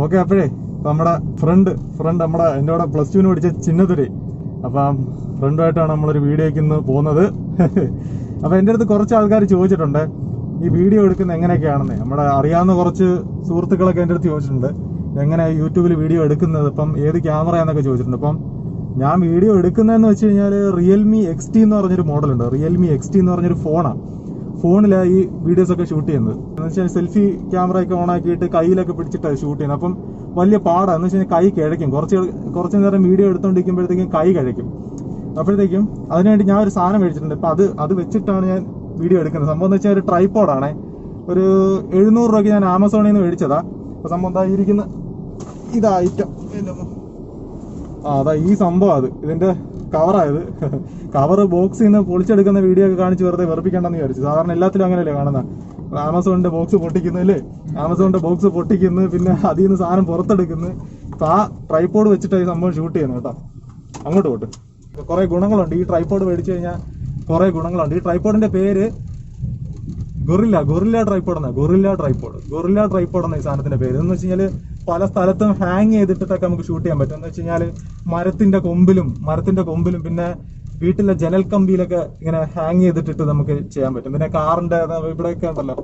Okay, അപ്പോഴേ നമ്മുടെ front നമ്മുടെ എൻ്റെ കൂടെ +2 പഠിച്ച ചിന്നതുരെ, അപ്പം ഫ്രണ്ടുമായിട്ടാണ് നമ്മളൊരു വീഡിയോയ്ക്ക് ഇന്ന് പോകുന്നത്. അപ്പോൾ എൻ്റെ അടുത്ത് കുറച്ച് ആൾക്കാർ ചോദിച്ചിട്ടുണ്ട് ഈ വീഡിയോ എടുക്കുന്നത് എങ്ങനെയൊക്കെയാണെന്ന്. നമ്മുടെ അറിയാവുന്ന കുറച്ച് സുഹൃത്തുക്കളൊക്കെ എൻ്റെ അടുത്ത് ചോദിച്ചിട്ടുണ്ട് എങ്ങനെ യൂട്യൂബിൽ വീഡിയോ എടുക്കുന്നത്, ഇപ്പം ഏത് ക്യാമറയാന്നൊക്കെ ചോദിച്ചിട്ടുണ്ട്. അപ്പം ഞാൻ വീഡിയോ എടുക്കുന്നതെന്ന് വെച്ച് കഴിഞ്ഞാൽ റിയൽമി XT എന്ന് പറഞ്ഞൊരു മോഡലുണ്ട്. റിയൽമി XT എന്ന് പറഞ്ഞൊരു ഫോണിലാണ് ഈ വീഡിയോസൊക്കെ ഷൂട്ട് ചെയ്യുന്നത്. എന്ന് വെച്ചാൽ സെൽഫി ക്യാമറയൊക്കെ ഓണാക്കിയിട്ട് കയ്യിലൊക്കെ പിടിച്ചിട്ടാണ് ഷൂട്ട് ചെയ്യുന്നത്. അപ്പം വലിയ പാടാണ്. എന്ന് വെച്ച് കഴിഞ്ഞാൽ കൈ കിഴയ്ക്കും. കുറച്ച് നേരം വീഡിയോ എടുത്തുകൊണ്ടിരിക്കുമ്പോഴത്തേക്കും കൈ കഴിക്കും. അപ്പോഴത്തേക്കും അതിനുവേണ്ടി ഞാൻ ഒരു സാധനം മേടിച്ചിട്ടുണ്ട്. അപ്പം അത് വെച്ചിട്ടാണ് ഞാൻ വീഡിയോ എടുക്കുന്നത്. സംഭവം എന്ന് വെച്ചാൽ ഒരു ട്രൈപോഡാണേ. ഒരു 700 രൂപയ്ക്ക് ഞാൻ ആമസോണിൽ നിന്ന് മേടിച്ചതാ. അപ്പോൾ സംഭവം എന്തായിരിക്കുന്ന ഇതാ ഐറ്റം. അതാ ഈ സംഭവം. ഇതിന്റെ കവറായത്. കവർ ബോക്സിൽ നിന്ന് പൊളിച്ചെടുക്കുന്ന വീഡിയോ ഒക്കെ കാണിച്ച് വെറുതെ വെറുപ്പിക്കണ്ടെന്ന് വിചാരിച്ചു. സാധാരണ എല്ലാത്തിലും അങ്ങനെയല്ലേ കാണുന്നത്. ആമസോണിന്റെ ബോക്സ് പൊട്ടിക്കുന്നല്ലേ, ആമസോണിന്റെ ബോക്സ് പൊട്ടിക്കുന്നു, പിന്നെ അതിൽ നിന്ന് സാധനം പുറത്തെടുക്കുന്നു. അപ്പൊ ആ ട്രൈപോഡ് വെച്ചിട്ട് ഈ സംഭവം ഷൂട്ട് ചെയ്യുന്നു കേട്ടോ. അങ്ങോട്ട് പോട്ട്. കുറെ ഗുണങ്ങളുണ്ട് ഈ ട്രൈപോഡ് മേടിച്ചു കഴിഞ്ഞാൽ. കുറെ ഗുണങ്ങളുണ്ട്. ഈ ട്രൈപോഡിന്റെ പേര് ഗൊറില്ല ട്രൈപോഡ് എന്ന ഈ സാധനത്തിന്റെ പേര്. എന്ന് വെച്ച് കഴിഞ്ഞാൽ പല സ്ഥലത്തും ഹാങ് ചെയ്തിട്ടൊക്കെ നമുക്ക് ഷൂട്ട് ചെയ്യാൻ പറ്റും. എന്ന് വെച്ച് കഴിഞ്ഞാൽ മരത്തിന്റെ കൊമ്പിലും പിന്നെ വീട്ടിലെ ജനൽ കമ്പിയിലൊക്കെ ഇങ്ങനെ ഹാങ് ചെയ്തിട്ടിട്ട് നമുക്ക് ചെയ്യാൻ പറ്റും. പിന്നെ കാറിന്റെ ഇവിടെയൊക്കെ ഉണ്ടല്ലോ,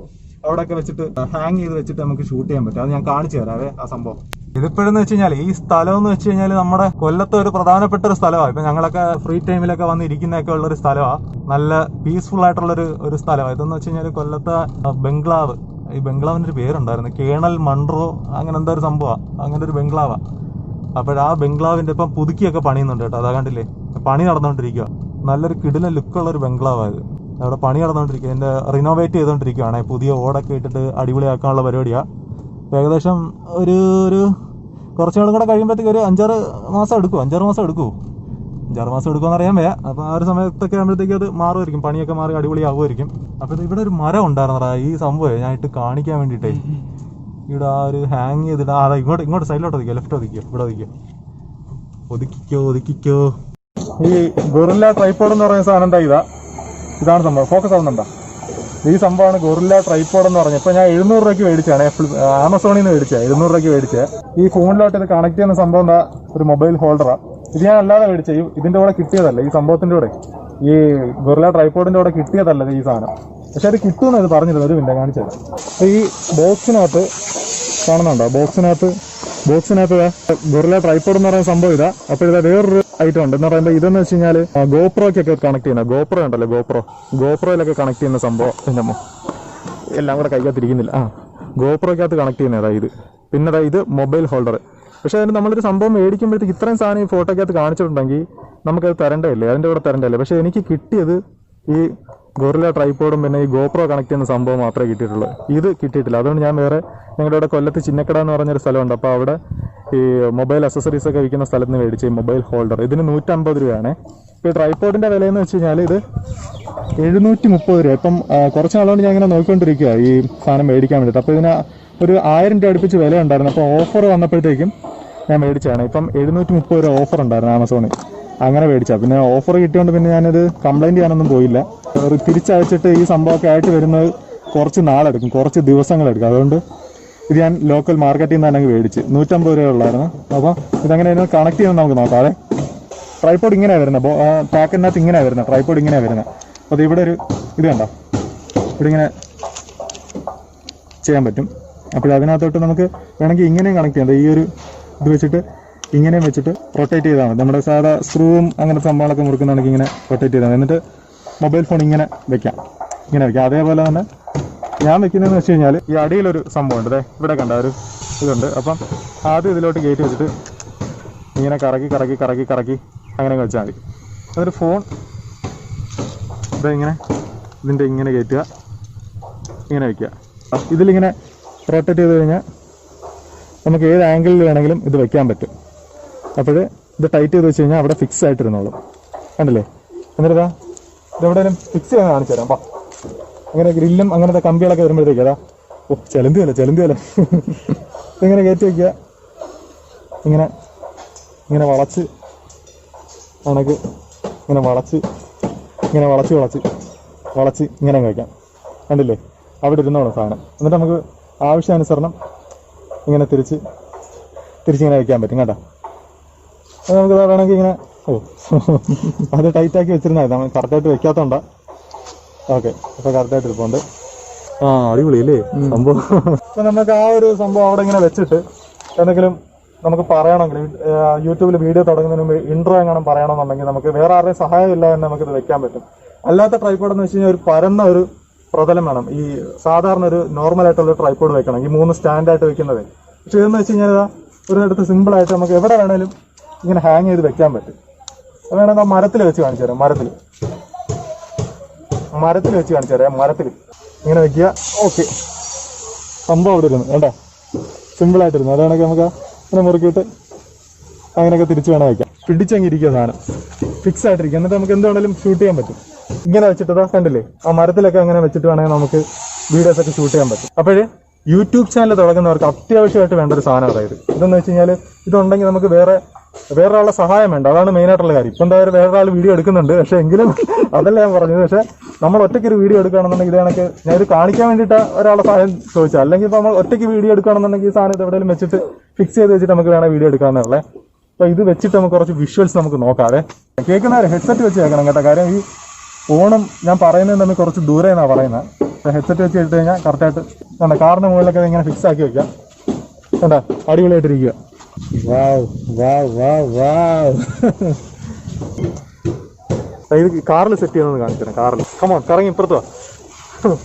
അവിടെയൊക്കെ വെച്ചിട്ട് ഹാങ് ചെയ്ത് വെച്ചിട്ട് നമുക്ക് ഷൂട്ട് ചെയ്യാൻ പറ്റും. അത് ഞാൻ കാണിച്ചു തരാവേ ആ സംഭവം. ഇതിപ്പോഴെന്ന് വെച്ച് കഴിഞ്ഞാൽ ഈ സ്ഥലം എന്ന് വെച്ച് കഴിഞ്ഞാൽ നമ്മുടെ കൊല്ലത്തെ ഒരു പ്രധാനപ്പെട്ട ഒരു സ്ഥലമാണ്. ഇപ്പൊ ഞങ്ങളൊക്കെ ഫ്രീ ടൈമിലൊക്കെ വന്ന് ഇരിക്കുന്നതൊക്കെ ഉള്ളൊരു സ്ഥലമാണ്. നല്ല പീസ്ഫുൾ ആയിട്ടുള്ളൊരു സ്ഥലമാണ്. ഇതെന്ന് വെച്ച് കഴിഞ്ഞാൽ കൊല്ലത്തെ ബംഗ്ലാവ്. ഈ ബംഗ്ലാവിന്റെ ഒരു പേരുണ്ടായിരുന്നു, കേണൽ മൺട്രോ അങ്ങനെ എന്താ ഒരു സംഭവമാണ്. അങ്ങനെ ഒരു ബംഗ്ലാവാണ്. അപ്പോഴാ ബംഗ്ലാവിന്റെ ഇപ്പം പുതുക്കിയൊക്കെ പണിയുന്നുണ്ട് കേട്ടോ. അതാ കണ്ടില്ലേ, പണി നടന്നുകൊണ്ടിരിക്കുക. നല്ലൊരു കിടിലൻ ലുക്കുള്ള ഒരു ബംഗ്ലാവായത്. അവിടെ പണി നടന്നുകൊണ്ടിരിക്കുക. അതിന്റെ റിനോവേറ്റ് ചെയ്തുകൊണ്ടിരിക്കുകയാണ്. പുതിയ ഓടൊക്കെ ഇട്ടിട്ട് അടിപൊളിയാക്കാനുള്ള പരിപാടിയാണ്. ഏകദേശം ഒരു കുറച്ചുകൂടെ കൂടെ കഴിയുമ്പോഴത്തേക്ക് ഒരു 5-6 മാസം എടുക്കും. 5-6 മാസം എടുക്കുമെന്ന് അറിയാൻ വയ്യ. അപ്പോൾ ആ ഒരു സമയത്തൊക്കെ ആകുമ്പോഴത്തേക്ക് അത് മാറുമായിരിക്കും. പണിയൊക്കെ മാറി അടിപൊളിയാവുമായിരിക്കും. അപ്പോൾ ഇവിടെ ഒരു മരം ഉണ്ടായിരുന്നടാ. ഈ സംഭവം ഞാൻ ഇട്ട് കാണിക്കാൻ വേണ്ടിയിട്ടേ. ഇവിടെ ആ ഒരു ഹാങ് ചെയ്തിട്ട് അതാ ഇങ്ങോട്ട് സൈഡിലോട്ട് ഒതുക്കുക, ലെഫ്റ്റ് ഒതുക്കിയോ, ഇവിടെ ഒതുക്കിക്കോ. ഈ ഗൊറില്ല ട്രൈപോഡ് എന്ന് പറയുന്ന സാധനം എന്താ? ഇതാണ് സംഭവം. ഫോക്കസ് ആവുന്നുണ്ടോ? ഈ സംഭവമാണ് ഗൊറില്ല ട്രൈപോഡ് എന്ന് പറഞ്ഞത്. ഇപ്പൊ ഞാൻ 700 രൂപയ്ക്ക് മേടിച്ചാണ്. ആമസോണിൽ നിന്ന് മേടിച്ചത്. 700 രൂപയ്ക്ക് മേടിച്ചത്. ഈ ഫോണിലോട്ട് ഇത് കണക്ട് ചെയ്യുന്ന സംഭവം എന്താ? ഒരു മൊബൈൽ ഹോൾഡറാണ്. ഇത് ഞാൻ അല്ലാതെ മേടിച്ചത്. ഇതിന്റെ കൂടെ കിട്ടിയതല്ല. ഈ സംഭവത്തിന്റെ കൂടെ, ഈ ഗൊറില്ല ട്രൈപോഡിന്റെ കൂടെ കിട്ടിയതല്ല ഈ സാധനം. പക്ഷെ അത് കിട്ടുമെന്ന് ഇത് പറഞ്ഞിരുന്നു. ഒരു മിനിറ്റ് കാണിച്ചത്. ഈ ബോക്സിനകത്ത് കാണുന്നുണ്ടോ? ബോക്സിനകത്ത് ഗൊറില്ല ട്രൈപോഡ് എന്ന് പറയുന്ന സംഭവം ഇതാ. അപ്പൊ ഇതാ വേറൊരു ഐറ്റം ഉണ്ട് എന്ന് പറയുമ്പോൾ ഇതെന്ന് വെച്ച് കഴിഞ്ഞാൽ ഗോപ്രോയ്ക്കൊക്കെ കണക്ട് ചെയ്യുന്ന ഗോപ്രോ ഉണ്ടല്ലോ, ഗോപ്രോയിലൊക്കെ കണക്ട് ചെയ്യുന്ന സംഭവം. എൻ്റെ എല്ലാം കൂടെ കൈക്കകത്തിരിക്കുന്നില്ല. ഗോപ്രോയ്ക്കകത്ത് കണക്ട് ചെയ്യുന്നതാ ഇത്. പിന്നെ ഇത് മൊബൈൽ ഹോൾഡർ. പക്ഷെ അതിന് നമ്മളൊരു സംഭവം മേടിക്കുമ്പോഴത്തേക്ക് ഇത്രയും സാധനം ഈ ഫോട്ടോയ്ക്കകത്ത് കാണിച്ചിട്ടുണ്ടെങ്കിൽ നമുക്കത് തരണ്ടല്ലേ, അതിൻ്റെ കൂടെ തരണ്ടല്ലേ. പക്ഷെ എനിക്ക് കിട്ടിയത് ഈ ഗൊറില്ല ട്രൈപോഡും പിന്നെ ഈ ഗോപ്രോ കണക്ട് ചെയ്യുന്ന സംഭവം മാത്രമേ കിട്ടിയിട്ടുള്ളൂ. ഇത് കിട്ടിയിട്ടില്ല. അതുകൊണ്ട് ഞാൻ വേറെ ഞങ്ങളുടെ ഇവിടെ കൊല്ലത്ത് ചിന്നക്കട എന്ന് പറഞ്ഞൊരു സ്ഥലമുണ്ട്. അപ്പോൾ അവിടെ ഈ മൊബൈൽ അക്സസറീസ് ഒക്കെ വിൽക്കുന്ന സ്ഥലത്ത് നിന്ന് മേടിച്ച ഈ മൊബൈൽ ഹോൾഡർ ഇതിന് 150 രൂപയാണ്. ഈ ട്രൈപോഡിന്റെ വിലയെന്ന് വെച്ച് കഴിഞ്ഞാൽ ഇത് 730 രൂപ. ഇപ്പം കുറച്ച് നാളുകൊണ്ട് ഞാൻ ഇങ്ങനെ നോക്കിക്കൊണ്ടിരിക്കുക ഈ സാധനം മേടിക്കാൻ വേണ്ടിയിട്ട്. അപ്പോൾ ഇതിന് ഒരു 1000 രൂപ അടുപ്പിച്ച് വില ഉണ്ടായിരുന്നു. അപ്പോൾ ഓഫർ വന്നപ്പോഴത്തേക്കും ഞാൻ മേടിച്ചാണ്. ഇപ്പം 730 രൂപ ഓഫർ ഉണ്ടായിരുന്നു ആമസോണിൽ. അങ്ങനെ മേടിച്ചാൽ പിന്നെ ഓഫർ കിട്ടിയോണ്ട് പിന്നെ ഞാനത് കംപ്ലൈന്റ് ചെയ്യാനൊന്നും പോയില്ല. തിരിച്ചയച്ചിട്ട് ഈ സംഭവമൊക്കെ ആയിട്ട് വരുന്നത് കുറച്ച് നാളെടുക്കും, കുറച്ച് ദിവസങ്ങളെടുക്കും. അതുകൊണ്ട് ഇത് ഞാൻ ലോക്കൽ മാർക്കറ്റിൽ നിന്ന് തന്നെ മേടിച്ച് 150 രൂപ ഉള്ളായിരുന്നു. അപ്പോൾ ഇതങ്ങനെ കണക്ട് ചെയ്യുന്നത് നമുക്ക് നോക്കാം. അതെ, ട്രൈപോഡ് ഇങ്ങനെയാണ് വരുന്നത്. പാക്കറ്റിനകത്ത് ഇങ്ങനെയാണ് വരുന്നത്. ട്രൈപോഡ് ഇങ്ങനെയാണ് വരുന്നത്. അപ്പോൾ ഇവിടെ ഒരു ഇത് കണ്ടോ, ഇവിടെ ഇങ്ങനെ ചെയ്യാൻ പറ്റും. അപ്പോൾ അതിനകത്തോട്ട് നമുക്ക് വേണമെങ്കിൽ ഇങ്ങനെയും കണക്ട് ചെയ്യാം. ഈ ഒരു ഇത് വെച്ചിട്ട് ഇങ്ങനെയും വെച്ചിട്ട് റൊട്ടേറ്റ് ചെയ്താൽ മതി. നമ്മുടെ സാധാ സ്ക്രൂവും അങ്ങനത്തെ സംഭവങ്ങളൊക്കെ മുറുക്കുന്നുണ്ടെങ്കിൽ ഇങ്ങനെ റൊട്ടേറ്റ് ചെയ്താൽ മതി. എന്നിട്ട് മൊബൈൽ ഫോൺ ഇങ്ങനെ വെക്കാം. അതേപോലെ തന്നെ ഞാൻ വെക്കുന്നതെന്ന് വെച്ച് കഴിഞ്ഞാൽ ഈ അടിയിലൊരു സംഭവമുണ്ട്. അതെ, ഇവിടെ കണ്ട ഒരു ഇതുണ്ട്. അപ്പം ആദ്യം ഇതിലോട്ട് കയറ്റി വെച്ചിട്ട് ഇങ്ങനെ കറക്കി അങ്ങനെ വെച്ചാൽ മതി. അതൊരു ഫോൺ ഇതിൻ്റെ ഇങ്ങനെ കയറ്റുക, ഇങ്ങനെ വയ്ക്കുക. ഇതിലിങ്ങനെ റൊട്ടേറ്റ് ചെയ്ത് കഴിഞ്ഞാൽ നമുക്ക് ഏത് ആംഗിളിൽ വേണമെങ്കിലും ഇത് വെക്കാൻ പറ്റും. അപ്പോൾ ഇത് ടൈറ്റ് ചെയ്ത് വെച്ച് കഴിഞ്ഞാൽ അവിടെ ഫിക്സ് ആയിട്ടിരുന്നോളും. കണ്ടില്ലേ? എന്നിട്ട് ഇതെവിടെയും ഫിക്സ് ചെയ്യാൻ കാണിച്ചു തരാം. അങ്ങനെ ഗ്രില്ലും അങ്ങനത്തെ കമ്പികളൊക്കെ വരുമ്പോഴത്തേക്ക് അതാ ചെലന്തി പോലെ ഇങ്ങനെ കയറ്റി വയ്ക്കുക. ഇങ്ങനെ വളച്ച് കണക്ക് ഇങ്ങനെ വളച്ച് ഇങ്ങനെ വയ്ക്കാം. കണ്ടില്ലേ? അവിടെ ഇരുന്നോളൂ സാധനം. എന്നിട്ട് നമുക്ക് ആവശ്യാനുസരണം ഇങ്ങനെ തിരിച്ച് തിരിച്ചിങ്ങനെ വെക്കാൻ പറ്റും കേട്ടോ. അത് നമുക്ക് വേണമെങ്കിൽ ഇങ്ങനെ അത് ടൈറ്റാക്കി വെച്ചിരുന്നാൽ നമ്മൾ കറക്റ്റായിട്ട് വെക്കാത്തോണ്ടാ. ഓക്കെ, അപ്പോൾ കറക്റ്റായിട്ട് ഇരിപ്പുണ്ട്. അടിപൊളി അല്ലേ സംഭവം. അപ്പം നമുക്ക് ആ ഒരു സംഭവം അവിടെ ഇങ്ങനെ വെച്ചിട്ട് എന്തെങ്കിലും നമുക്ക് പറയണമെങ്കിൽ യൂട്യൂബിൽ വീഡിയോ തുടങ്ങുന്നതിന് മുമ്പ് ഇൻട്രോ എങ്ങനെ പറയണമെന്നുണ്ടെങ്കിൽ നമുക്ക് വേറെ ആരുടെയും സഹായം ഇല്ലാതെ തന്നെ നമുക്കിത് വെക്കാൻ പറ്റും. അല്ലാത്ത ട്രൈപോഡ് എന്ന് വെച്ച് കഴിഞ്ഞാൽ ഒരു പരന്ന ഒരു പ്രതലം വേണം. ഈ സാധാരണ ഒരു നോർമൽ ആയിട്ടുള്ള ട്രൈപോഡ് വെക്കണം, ഈ 3 സ്റ്റാൻഡായിട്ട് വെക്കുന്നത്. പക്ഷെ ഇതെന്ന് വെച്ച് കഴിഞ്ഞാൽ ഒരിടത്ത് സിമ്പിളായിട്ട് നമുക്ക് എവിടെ വേണേലും ഇങ്ങനെ ഹാങ് ചെയ്ത് വെക്കാൻ പറ്റും. അത് വേണമെങ്കിൽ മരത്തിൽ വെച്ച് കാണിച്ചു തരാം. മരത്തിൽ വെച്ച് കാണിച്ചു തരാം. മരത്തിൽ ഇങ്ങനെ വെക്കുക. ഓക്കെ, സംഭവം അവിടെ ഇരുന്നു വേണ്ട, സിമ്പിളായിട്ടിരുന്നു. അതാണെങ്കിൽ നമുക്ക് ഇങ്ങനെ മുറുക്കിയിട്ട് അങ്ങനെയൊക്കെ തിരിച്ച് വേണം വയ്ക്കാം. പിടിച്ചങ്ങിരിക്കുക, സാധനം ഫിക്സ് ആയിട്ടിരിക്കുക. എന്നിട്ട് നമുക്ക് എന്ത് വേണമെങ്കിലും ഷൂട്ട് ചെയ്യാൻ പറ്റും. ഇങ്ങനെ വെച്ചിട്ട് കണ്ടില്ലേ, ആ മരത്തിലൊക്കെ അങ്ങനെ വെച്ചിട്ട് വേണമെങ്കിൽ നമുക്ക് വീഡിയോസ് ഒക്കെ ഷൂട്ട് ചെയ്യാൻ പറ്റും. അപ്പോഴേ യൂട്യൂബ് ചാനൽ തുടങ്ങുന്നവർക്ക് അത്യാവശ്യമായിട്ട് വേണ്ട ഒരു സാധനം അതായത് ഇതെന്ന് വെച്ച് കഴിഞ്ഞാൽ ഇതുണ്ടെങ്കിൽ നമുക്ക് വേറൊരാളുടെ സഹായം വേണ്ട. അതാണ് മെയിനായിട്ടുള്ള കാര്യം. ഇപ്പം എന്തായാലും വേറൊരാൾ വീഡിയോ എടുക്കുന്നുണ്ട്, പക്ഷേ എങ്കിലും അതല്ല ഞാൻ പറഞ്ഞത്. പക്ഷേ നമ്മൾ ഒറ്റയ്ക്ക് ഒരു വീഡിയോ എടുക്കുകയാണെന്നുണ്ടെങ്കിൽ ഇതാണെങ്കിൽ ഞാൻ ഇത് കാണിക്കാൻ വേണ്ടിയിട്ട് ഒരാളുടെ സഹായം ചോദിച്ചാൽ, അല്ലെങ്കിൽ ഇപ്പോൾ നമ്മൾ ഒറ്റയ്ക്ക് വീഡിയോ എടുക്കുകയാണെന്നുണ്ടെങ്കിൽ ഈ സാധനം ഇത് എവിടെയെങ്കിലും വെച്ചിട്ട് ഫിക്സ് ചെയ്ത് വെച്ചിട്ട് നമുക്ക് വേണേൽ വീഡിയോ എടുക്കാമെന്നുള്ളത്. അപ്പോൾ ഇത് വെച്ചിട്ട് നമുക്ക് കുറച്ച് വിഷ്വൽസ് നമുക്ക് നോക്കാതെ. കേൾക്കുന്നവരെ ഹെഡ്സെറ്റ് വെച്ച് കേൾക്കണം കേട്ടോ. കാര്യം ഈ ഫോണും ഞാൻ പറയുന്നത് തമ്മിൽ കുറച്ച് ദൂരെ എന്നാണ് പറയുന്നത്. അപ്പോൾ ഹെഡ്സെറ്റ് വെച്ച് എടുത്തു കഴിഞ്ഞാൽ കറക്റ്റായിട്ട് കണ്ട കാറിൻ്റെ മുകളിലൊക്കെ ഇങ്ങനെ ഫിക്സ് ആക്കി വെക്കാം. കണ്ട അടിപൊളിയായിട്ടിരിക്കുക. വാവ് വാവ് വാവ് വാവ്. ഇത് കാറിൽ സെറ്റ് ചെയ്യുന്നത് കാണിച്ചു തരാം. കാറിൽ കമോൺ കറങ്ങി ഇപ്പുറത്ത് വാ.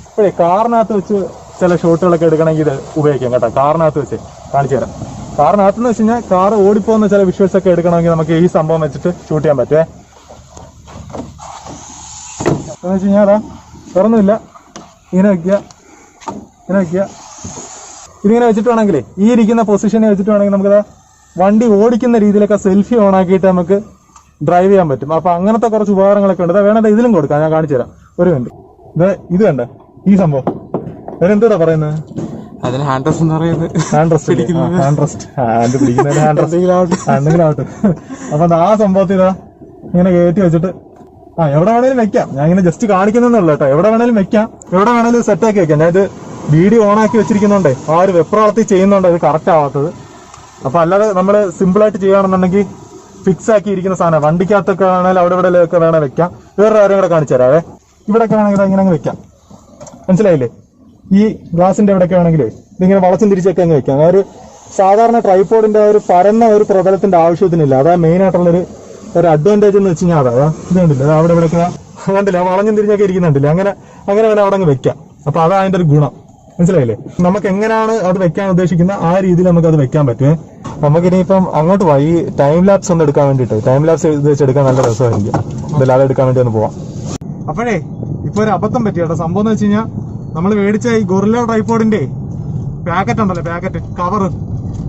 അപ്പോഴേ കാറിനകത്ത് വെച്ച് ചില ഷോട്ടുകളൊക്കെ എടുക്കണമെങ്കിൽ ഇത് ഉപയോഗിക്കാം കേട്ടോ. കാറിനകത്ത് വെച്ച് കാണിച്ചു തരാം. കാറിനകത്ത് എന്ന് വെച്ച് കഴിഞ്ഞാൽ കാർ ഓടിപ്പോകുന്ന ചില വിഷ്വൽസ് ഒക്കെ എടുക്കണമെങ്കിൽ നമുക്ക് ഈ സംഭവം വെച്ചിട്ട് ഷൂട്ട് ചെയ്യാൻ പറ്റുമേ. എന്ന് വെച്ച് കഴിഞ്ഞാൽ വേറൊന്നുമില്ല, ഇങ്ങനെ വയ്ക്കുക, ഇങ്ങനെ വയ്ക്കുക. ഇതിങ്ങനെ വെച്ചിട്ട് വേണമെങ്കിലേ ഈ ഇരിക്കുന്ന പൊസിഷനെ വെച്ചിട്ട് വേണമെങ്കിൽ നമുക്കത് വണ്ടി ഓടിക്കുന്ന രീതിയിലൊക്കെ സെൽഫി ഓൺ ആക്കിയിട്ട് നമുക്ക് ഡ്രൈവ് ചെയ്യാൻ പറ്റും. അപ്പോൾ അങ്ങനത്തെ കുറച്ച് ഉപകാരങ്ങളൊക്കെ ഉണ്ട്. വേണത് ഇതിലും കൊടുക്കാം, ഞാൻ കാണിച്ചു തരാം. ഒരു മിനിറ്റ്. ഇത് കണ്ട ഈ സംഭവം അതിനെന്തോടാ പറയുന്നത്? അതിന് ഹാൻഡ് റെസ്റ്റ് എന്ന് പറയുന്നത്. ഹാൻഡ് റെസ്റ്റ് എന്തെങ്കിലും ആവട്ടെ. അപ്പം ആ സംഭവത്തിൽ ഇങ്ങനെ കയറ്റി വെച്ചിട്ട് എവിടെ വേണേലും വെക്കാം. ഞാൻ ഇങ്ങനെ ജസ്റ്റ് കാണിക്കുന്നുള്ളൂ കേട്ടോ. എവിടെ വേണേലും വെക്കാം, എവിടെ വേണേലും സെറ്റാക്കി വെക്കാം. ഞാൻ ഇത് വീഡിയോ ഓൺ ആക്കി വെച്ചിരിക്കുന്നുണ്ടേ ആ ഒരു വെപ്രവർത്തി ചെയ്യുന്നുണ്ട് ഇത് കറക്റ്റ് ആവാത്തത്. അപ്പൊ അല്ലാതെ നമ്മൾ സിമ്പിളായിട്ട് ചെയ്യുകയാണെന്നുണ്ടെങ്കിൽ ഫിക്സ് ആക്കി ഇരിക്കുന്ന സാധനം വണ്ടിക്കകത്തൊക്കെ വേണമെങ്കിൽ അവിടെ ഇവിടെ ഒക്കെ വേണേൽ വെക്കാം. വേറൊരു കാര്യം കൂടെ കാണിച്ചു തരാവേ. ഇവിടെയൊക്കെ വേണമെങ്കിൽ ഇങ്ങനെ അങ്ങ് വെക്കാം. മനസ്സിലായില്ലേ? ഈ ഗ്ലാസിന്റെ ഇവിടെയൊക്കെ വേണമെങ്കിൽ ഇതിങ്ങനെ വളച്ചും തിരിച്ചൊക്കെ അങ്ങ് വെക്കാം. ഒരു സാധാരണ ട്രൈപോഡിന്റെ ഒരു പരന്ന ഒരു പ്രതലത്തിന്റെ ആവശ്യത്തിനില്ല. അതായത് മെയിൻ ആയിട്ടുള്ളൊരു അഡ്വാൻറ്റേജ് എന്ന് വെച്ച് കഴിഞ്ഞാൽ അതാ ഇത് കണ്ടില്ല, അവിടെ ഇവിടെയൊക്കെ കണ്ടില്ല വളഞ്ഞും തിരിഞ്ഞൊക്കെ ഇരിക്കുന്നുണ്ടല്ലേ. അങ്ങനെ വേണേൽ അവിടെ അങ്ങ് വെക്കാം. അപ്പൊ അതാ അതിന്റെ ഒരു ഗുണം. മനസ്സിലായില്ലേ? നമുക്ക് എങ്ങനെയാണ് അത് വെക്കാൻ ഉദ്ദേശിക്കുന്നത് ആ രീതിയിൽ നമുക്ക് അത് വെക്കാൻ പറ്റുമേ. നമുക്കിനിയിപ്പം അങ്ങോട്ട് പോയി ഈ ടൈം ലാപ്സ് ഒന്ന് എടുക്കാൻ വേണ്ടിയിട്ട് ടൈം ലാപ്സ് ഇത് വെച്ചെടുക്കാൻ നല്ല രസമായിരിക്കും. ഇതെല്ലാം എടുക്കാൻ വേണ്ടി ഒന്ന് പോവാം. അപ്പോഴേ ഇപ്പൊ ഒരു അബദ്ധം പറ്റി കേട്ടോ. സംഭവം എന്ന് വെച്ച് കഴിഞ്ഞാൽ നമ്മൾ മേടിച്ച ഈ ഗൊറില്ല ട്രൈപോഡിന്റെ പാക്കറ്റ് ഉണ്ടല്ലോ, പാക്കറ്റ്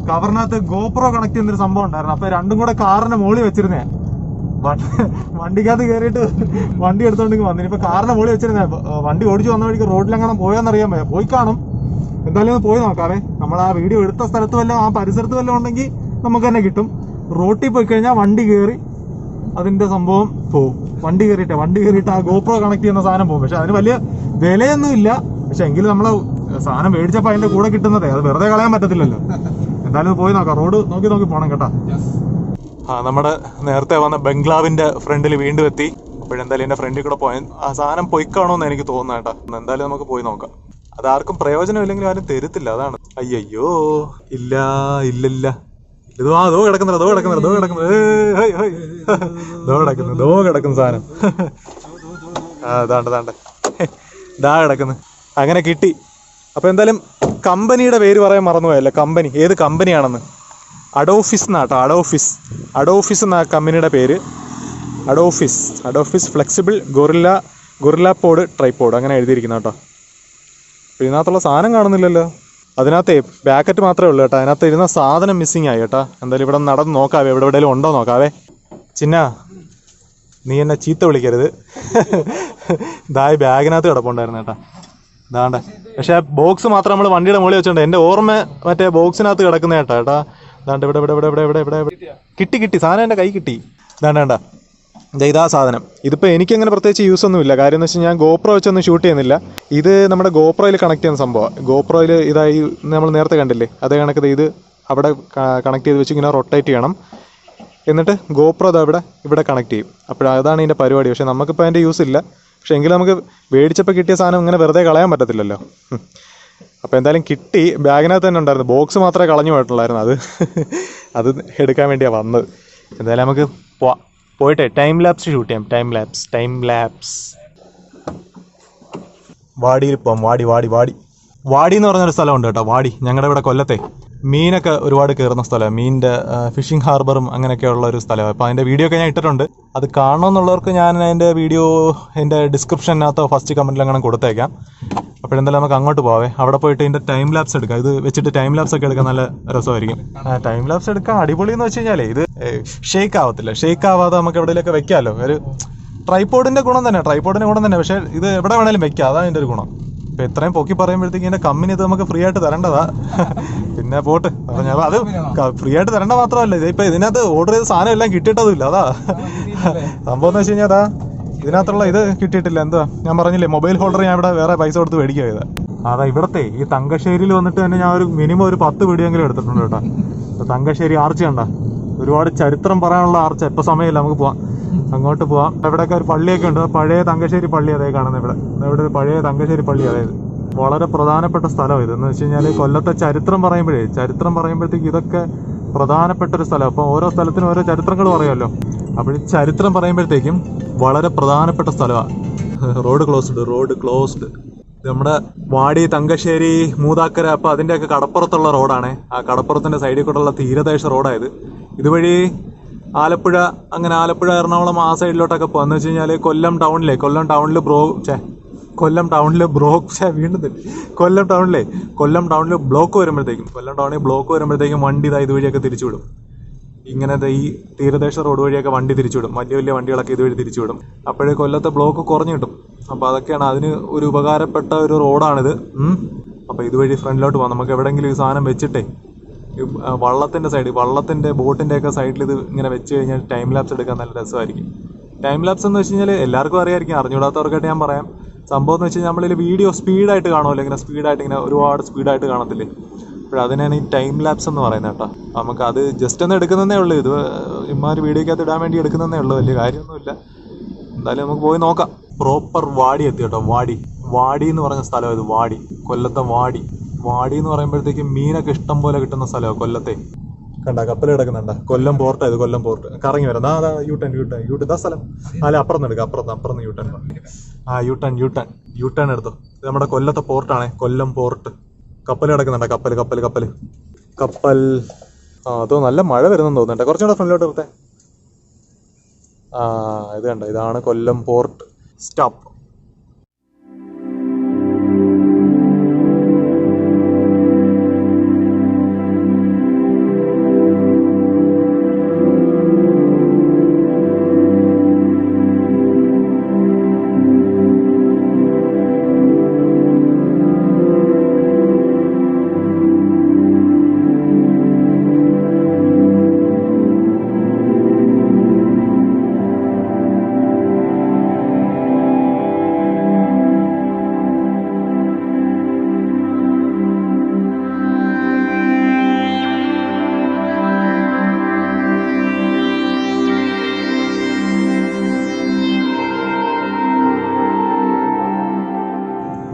കവറിനകത്ത് ഗോപ്രോ കണക്ട് ചെയ്യുന്നൊരു സംഭവം ഉണ്ടായിരുന്നു. അപ്പൊ രണ്ടും കൂടെ കാറിന്റെ മുകളിൽ വെച്ചിരുന്നേ. വണ്ടിക്കകത്ത് കയറിയിട്ട് വണ്ടി എടുത്തോണ്ടെങ്കിൽ വന്നിന്. ഇപ്പൊ കാറിന്റെ മുകളിൽ വെച്ചിരുന്നേ. വണ്ടി ഓടിച്ചു വന്ന വഴിക്ക് റോഡിലെങ്ങനെ പോയാന്നറിയാൻ പോയി കാണും. എന്തായാലും ഒന്ന് പോയി നോക്കാവേ. നമ്മൾ ആ വീഡിയോ എടുത്ത സ്ഥലത്ത് വല്ലതും ആ പരിസരത്ത് വല്ലതും ഉണ്ടെങ്കിൽ നമുക്ക് തന്നെ കിട്ടും. റോട്ടിൽ പോയി കഴിഞ്ഞാൽ വണ്ടി കയറി അതിന്റെ സംഭവം പോവും. വണ്ടി കയറിയിട്ട് ആ ഗോപ്രോ കണക്ട് ചെയ്യുന്ന സാധനം പോകും. പക്ഷെ അതിന് വലിയ വിലയൊന്നും ഇല്ല. പക്ഷെ എങ്കിലും നമ്മള് സാധനം മേടിച്ചപ്പോ അതിന്റെ കൂടെ കിട്ടുന്നതേ അത് വെറുതെ കളയാൻ പറ്റത്തില്ലല്ലോ. എന്തായാലും പോയി നോക്കാം. റോഡ് നോക്കി പോണം കേട്ടോ. നമ്മുടെ നേരത്തെ വന്ന ബംഗ്ലാവിന്റെ ഫ്രണ്ടിൽ വീണ്ടും എത്തി. അപ്പോഴെന്തായാലും എന്റെ ഫ്രണ്ടിൽ കൂടെ പോയ ആ സാധനം പൊയ്ക്കാണോന്ന് എനിക്ക് തോന്നുന്നു കേട്ടോ. എന്തായാലും നമുക്ക് പോയി നോക്കാം. അതാർക്കും പ്രയോജനം ഇല്ലെങ്കിൽ ആരും തരത്തില്ല, അതാണ്. അയ്യോ ഇല്ല അതോ കിടക്കുന്ന സാധനം ദാ കിടക്കുന്നു. അങ്ങനെ കിട്ടി. അപ്പൊ എന്തായാലും കമ്പനിയുടെ പേര് പറയാൻ മറന്നുപോയല്ലേ. കമ്പനി ഏത് കമ്പനിയാണെന്ന്? അഡോഫിസ് എന്നാട്ടോ. അഡോഫിസ് എന്നാ കമ്പനിയുടെ പേര്. അഡോഫിസ് ഫ്ലെക്സിബിൾ ഗൊറില്ലാപോഡ് ട്രൈപോഡ് അങ്ങനെ എഴുതിയിരിക്കുന്ന കേട്ടോ. ഇതിനകത്തുള്ള സാധനം കാണുന്നില്ലല്ലോ. അതിനകത്തെ പാക്കറ്റ് മാത്രമേ ഉള്ളൂ കേട്ടോ. അതിനകത്ത് ഇരുന്ന സാധനം മിസ്സിങ് ആയി കേട്ടോ. എന്തായാലും ഇവിടെ നടന്ന് നോക്കാവേ, എവിടെയെങ്കിലും ഉണ്ടോ നോക്കാവേ. ചിന്ന നീ എന്നെ ചീത്ത വിളിക്കരുത്. ഇതായി ബാഗിനകത്ത് കിടപ്പുണ്ടായിരുന്നു കേട്ടോ. ഇതാണ്ട് പക്ഷെ ബോക്സ് മാത്രം നമ്മൾ വണ്ടിയുടെ മുകളിൽ വെച്ചോണ്ട് എൻ്റെ ഓർമ്മ മറ്റേ ബോക്സിനകത്ത് കിടക്കുന്ന കേട്ടാ. ഇതാണ്ട് ഇവിടെ കിട്ടി സാധനം എൻ്റെ കൈ കിട്ടി. ഇതാണ്ട ഇതാ സാധനം. ഇതിപ്പോൾ എനിക്കങ്ങനെ പ്രത്യേകിച്ച് യൂസ് ഒന്നുമില്ല. കാര്യം എന്ന് വെച്ചാൽ ഞാൻ ഗോപ്രോ വെച്ചൊന്നും ഷൂട്ട് ചെയ്യുന്നില്ല. ഇത് നമ്മുടെ ഗോപ്രോയിൽ കണക്ട് ചെയ്യുന്ന സംഭവമാണ്. ഗോപ്രോയിൽ ഇതായി നമ്മൾ നേരത്തെ കണ്ടില്ലേ അതേ കണക്കത് ഇത് അവിടെ കണക്ട് ചെയ്ത് വെച്ച് ഇങ്ങനെ റൊട്ടേറ്റ് ചെയ്യണം. എന്നിട്ട് ഗോപ്രോ ഇവിടെ കണക്ട് ചെയ്യും. അപ്പോൾ അതാണ് ഇതിൻ്റെ പരിപാടി. പക്ഷേ നമുക്കിപ്പോൾ അതിൻ്റെ യൂസ് ഇല്ല. പക്ഷേ എങ്കിലും നമുക്ക് മേടിച്ചപ്പോൾ കിട്ടിയ സാധനം ഇങ്ങനെ വെറുതെ കളയാൻ പറ്റത്തില്ലല്ലോ. അപ്പോൾ എന്തായാലും കിട്ടി. ബാഗിനകത്ത് തന്നെ ഉണ്ടായിരുന്നു. ബോക്സ് മാത്രമേ കളഞ്ഞു പോയിട്ടുള്ളായിരുന്നു. അത് എടുക്കാൻ വേണ്ടിയാണ് വന്നത്. എന്തായാലും നമുക്ക് പോയിട്ട് ടൈം ലാപ്സ് ഷൂട്ട് ചെയ്യാം. ടൈം ലാപ്സ് വാടിയിൽ പോകാം. വാടി എന്ന് പറഞ്ഞൊരു സ്ഥലമുണ്ട് കേട്ടോ. വാടി ഞങ്ങളുടെ ഇവിടെ കൊല്ലത്തെ മീനൊക്കെ ഒരുപാട് കയറുന്ന സ്ഥലമാണ്. മീനിൻ്റെ ഫിഷിംഗ് ഹാർബറും അങ്ങനെയൊക്കെയുള്ള ഒരു സ്ഥലമാണ്. അപ്പോൾ അതിൻ്റെ വീഡിയോ ഒക്കെ ഞാൻ ഇട്ടിട്ടുണ്ട്. അത് കാണണമെന്നുള്ളവർക്ക് ഞാൻ അതിൻ്റെ വീഡിയോ എൻ്റെ ഡിസ്ക്രിപ്ഷനകത്തോ ഫസ്റ്റ് കമൻറ്റിൽ അങ്ങനെ കൊടുത്തേക്കാം. അപ്പോഴെന്തായാലും നമുക്ക് അങ്ങോട്ട് പോവേ. അവിടെ പോയിട്ട് ഇതിൻ്റെ ടൈം ലാപ്സ് എടുക്കാം. ഇത് വെച്ചിട്ട് ടൈം ലാപ്സ് ഒക്കെ എടുക്കാൻ നല്ല രസമായിരിക്കും. ടൈം ലാപ്സ് എടുക്കാൻ അടിപൊളി എന്ന് വെച്ച് കഴിഞ്ഞാൽ ഇത് ഷേക്ക് ആവത്തില്ല. ഷേക്ക് ആവാതെ നമുക്ക് എവിടെയെങ്കിലൊക്കെ വെക്കാമല്ലോ. ഒരു ട്രൈപോഡിൻ്റെ ഗുണം തന്നെ. പക്ഷേ ഇത് എവിടെ വേണേലും വെക്കാം. അതാണ് ഇതിൻ്റെ ഒരു ഗുണം. ഇപ്പം എത്രയും പൊക്കി പറയുമ്പോഴത്തേക്ക് ഇതിൻ്റെ കമ്പനി ഇത് നമുക്ക് ഫ്രീ ആയിട്ട് തരേണ്ടതാ. പിന്നെ പോട്ട് പറഞ്ഞാൽ അത് ഫ്രീ ആയിട്ട് തരേണ്ട മാത്രമല്ല, ഇതിപ്പോൾ ഇതിനകത്ത് ഓർഡർ ചെയ്ത സാധനം എല്ലാം കിട്ടിയിട്ടതുമില്ല. അതാ സംഭവം എന്ന് വെച്ച് കഴിഞ്ഞാൽ ഇതിനകത്തുള്ള ഇത് കിട്ടിയിട്ടില്ല. എന്താ ഞാൻ പറഞ്ഞില്ലേ, മൊബൈൽ ഹോൾഡർ ഞാൻ ഇവിടെ വേറെ പൈസ കൊടുത്ത് മേടിക്കുക ചെയ്തത്. ഇവിടത്തെ ഈ തങ്കശ്ശേരിയിൽ വന്നിട്ട് തന്നെ ഞാൻ മിനിമം ഒരു 10 വീഡിയോ എങ്കിലും എടുത്തിട്ടുണ്ട് കേട്ടോ. തങ്കശ്ശേരി ആർച്ച് കണ്ട, ഒരുപാട് ചരിത്രം പറയാനുള്ള ആർച്ച്. ഇപ്പോൾ സമയമില്ല, നമുക്ക് പോവാം, അങ്ങോട്ട് പോവാം. ഇവിടെയൊക്കെ ഒരു പള്ളിയൊക്കെ ഉണ്ട്, പഴയ തങ്കശ്ശേരി പള്ളി. അതേ കാണുന്നത് ഇവിടെ ഒരു പഴയ തങ്കശ്ശേരി പള്ളി. അതായത് വളരെ പ്രധാനപ്പെട്ട സ്ഥലം ഇതെന്ന് വെച്ച് കഴിഞ്ഞാൽ കൊല്ലത്തെ ചരിത്രം പറയുമ്പോഴത്തേക്ക് ഇതൊക്കെ പ്രധാനപ്പെട്ട ഒരു സ്ഥലം. അപ്പോൾ ഓരോ സ്ഥലത്തിനും ഓരോ ചരിത്രങ്ങൾ പറയുമല്ലോ. അപ്പോൾ ഈ ചരിത്രം പറയുമ്പോഴത്തേക്കും വളരെ പ്രധാനപ്പെട്ട സ്ഥലമാണ്. Road closed. നമ്മുടെ വാടി, തങ്കശ്ശേരി, മൂതാക്കര, അപ്പോൾ അതിൻ്റെയൊക്കെ കടപ്പുറത്തുള്ള റോഡാണ്. ആ കടപ്പുറത്തിൻ്റെ സൈഡിൽ കൂടെയുള്ള തീരദേശ റോഡായത്. ഇതുവഴി ആലപ്പുഴ, എറണാകുളം ആ സൈഡിലോട്ടൊക്കെ പോകുക. എന്ന് വെച്ച് കഴിഞ്ഞാൽ കൊല്ലം ടൗണിൽ ബ്ലോക്ക് വരുമ്പോഴത്തേക്കും വണ്ടി ഇതുവഴിയൊക്കെ തിരിച്ചുവിടും. ഇങ്ങനത്തെ ഈ തീരദേശ റോഡ് വഴിയൊക്കെ വണ്ടി തിരിച്ചുവിടും. വലിയ വണ്ടികളൊക്കെ ഇതുവഴി തിരിച്ചുവിടും. അപ്പോഴേ കൊല്ലത്തെ ബ്ലോക്ക് കുറഞ്ഞു കിട്ടും. അപ്പോൾ അതൊക്കെയാണ് അതിന് ഒരു ഉപകാരപ്പെട്ട ഒരു റോഡാണിത്. അപ്പോൾ ഇതുവഴി ഫ്രണ്ടിലോട്ട് പോകാം. നമുക്ക് എവിടെയെങ്കിലും ഈ സാധനം വെച്ചിട്ടേ വള്ളത്തിൻ്റെ ബോട്ടിൻ്റെയൊക്കെ സൈഡിൽ ഇത് ഇങ്ങനെ വെച്ച് കഴിഞ്ഞാൽ ടൈം ലാപ്സ് എടുക്കാൻ നല്ല രസമായിരിക്കും. ടൈം ലാപ്സ് എന്ന് വെച്ച് കഴിഞ്ഞാൽ എല്ലാവർക്കും അറിയാമായിരിക്കും, അറിഞ്ഞുകൂടാത്തവർക്കായിട്ട് ഞാൻ പറയാം. സംഭവം എന്ന് വെച്ച് കഴിഞ്ഞാൽ നമ്മളിൽ വീഡിയോ സ്പീഡായിട്ട് കാണുമല്ലോ, ഇങ്ങനെ ഒരുപാട് സ്പീഡായിട്ട് കാണത്തില്ലേ. അപ്പോൾ അതിനാണ് ഈ ടൈം ലാപ്സ് എന്ന് പറയുന്നത് കേട്ടോ. നമുക്ക് അത് ജസ്റ്റ് ഒന്ന് എടുക്കുന്നതേ ഉള്ളൂ. ഇത് ഇമാര് വീഡിയോക്കകത്ത് ഇടാൻ വേണ്ടി എടുക്കുന്നതേ ഉള്ളൂ, വലിയ കാര്യമൊന്നുമില്ല. എന്തായാലും നമുക്ക് പോയി നോക്കാം. പ്രോപ്പർ വാടി എത്തി കേട്ടോ. വാടി എന്ന് പറഞ്ഞ സ്ഥലം ഇത്. കൊല്ലത്തെ വാടി എന്ന് പറയുമ്പോഴത്തേക്ക് മീനൊക്കെ ഇഷ്ടം പോലെ കിട്ടുന്ന സ്ഥലമാണ് കൊല്ലത്തെ. കണ്ട കപ്പൽ കിടക്കുന്നുണ്ട. കൊല്ലം പോർട്ടാണ് ഇത്. കൊല്ലം പോർട്ട് കറങ്ങി വരുന്ന യൂട്ടേൺ ഇതാ സ്ഥലം. അല്ല, അപ്പുറത്ത് എടുക്കുക. അപ്പുറത്ത് യൂട്ടേൺ എടുത്തോ. ഇത് നമ്മുടെ കൊല്ലത്തെ പോർട്ടാണ്, കൊല്ലം പോർട്ട്. കപ്പൽ കിടക്കുന്നുണ്ട്. കപ്പൽ. അതോ നല്ല മഴ വരുന്നെന്ന് തോന്നുന്നുണ്ട്. കുറച്ചുകൂടെ ഫ്രണ്ടിലോട്ട് നിർത്തേ. ഇത് കണ്ട, ഇതാണ് കൊല്ലം പോർട്ട് സ്റ്റോപ്പ്.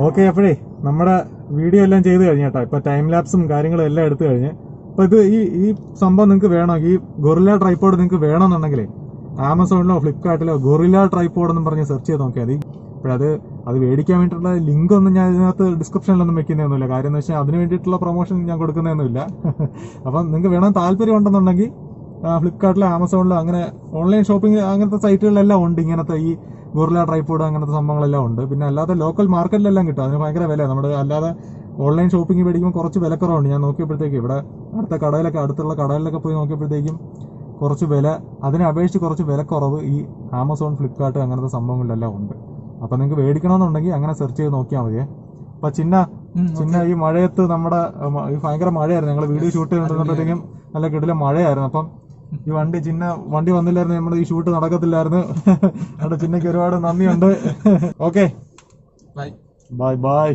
ഓക്കെ, അപ്പോഴേ നമ്മുടെ വീഡിയോ എല്ലാം ചെയ്ത് കഴിഞ്ഞു കേട്ടോ. ഇപ്പോൾ ടൈം ലാപ്സും കാര്യങ്ങളും എല്ലാം എടുത്തു കഴിഞ്ഞ്. അപ്പോൾ ഇത് ഈ സംഭവം നിങ്ങൾക്ക് വേണോ, ഈ ഗൊറില്ല ട്രൈപോഡ് നിങ്ങൾക്ക് വേണമെന്നുണ്ടെങ്കിലേ ആമസോണിലോ ഫ്ലിപ്കാർട്ടിലോ ഗൊറില്ല ട്രൈപോഡ് എന്നും പറഞ്ഞ് സെർച്ച് ചെയ്ത് നോക്കിയാൽ മതി. അത് മേടിക്കാൻ വേണ്ടിയിട്ടുള്ള ലിങ്ക് ഒന്നും ഞാൻ ഇതിനകത്ത് ഡിസ്ക്രിപ്ഷനിലൊന്നും വെക്കുന്നതൊന്നുമില്ല. കാര്യം എന്ന് വെച്ചാൽ അതിന് വേണ്ടിയിട്ടുള്ള പ്രൊമോഷൻ ഞാൻ കൊടുക്കുന്നതൊന്നുമില്ല. അപ്പം നിങ്ങൾക്ക് വേണം താല്പര്യം ഉണ്ടെന്നുണ്ടെങ്കിൽ ഫ്ലിപ്കാർട്ടിലോ ആമസോണിലോ അങ്ങനെ ഓൺലൈൻ ഷോപ്പിംഗ് അങ്ങനത്തെ സൈറ്റുകളിലെല്ലാം ഉണ്ട് ഇങ്ങനത്തെ ഈ ഗൊറില്ല ട്രൈപോഡ് അങ്ങനത്തെ സംഭവങ്ങളെല്ലാം ഉണ്ട്. പിന്നെ അല്ലാതെ ലോക്കൽ മാർക്കറ്റിലെല്ലാം കിട്ടും. അതിന് ഭയങ്കര വില. നമ്മുടെ അല്ലാതെ ഓൺലൈൻ ഷോപ്പിംഗ് മേടിക്കുമ്പോൾ കുറച്ച് വിലക്കുറവുണ്ട്. ഞാൻ നോക്കിയപ്പോഴത്തേക്ക് ഇവിടെ അടുത്തുള്ള കടകളിലൊക്കെ പോയി നോക്കിയപ്പോഴത്തേക്കും കുറച്ച് വില, അതിനെ അപേക്ഷിച്ച് കുറച്ച് വിലക്കുറവ് ഈ ആമസോൺ, ഫ്ലിപ്കാർട്ട് അങ്ങനത്തെ സംഭവങ്ങളിലെല്ലാം ഉണ്ട്. അപ്പം നിങ്ങൾക്ക് മേടിക്കണമെന്നുണ്ടെങ്കിൽ അങ്ങനെ സെർച്ച് ചെയ്ത് നോക്കിയാൽ മതിയേ. അപ്പം ചിന്ന ഈ മഴയത്ത് നമ്മുടെ ഭയങ്കര മഴയായിരുന്നു. ഞങ്ങൾ വീഡിയോ ഷൂട്ട് ചെയ്തുകൊണ്ടിരുന്നപ്പോഴത്തേക്കും നല്ല കിടിലം മഴയായിരുന്നു. അപ്പം ഈ വണ്ടി വന്നില്ലായിരുന്നു, നമ്മുടെ ഈ ഷൂട്ട് നടക്കത്തില്ലായിരുന്നു. അവിടെ ചിന്നയ്ക്ക് ഒരുപാട് നന്ദിയുണ്ട്. Okay, by.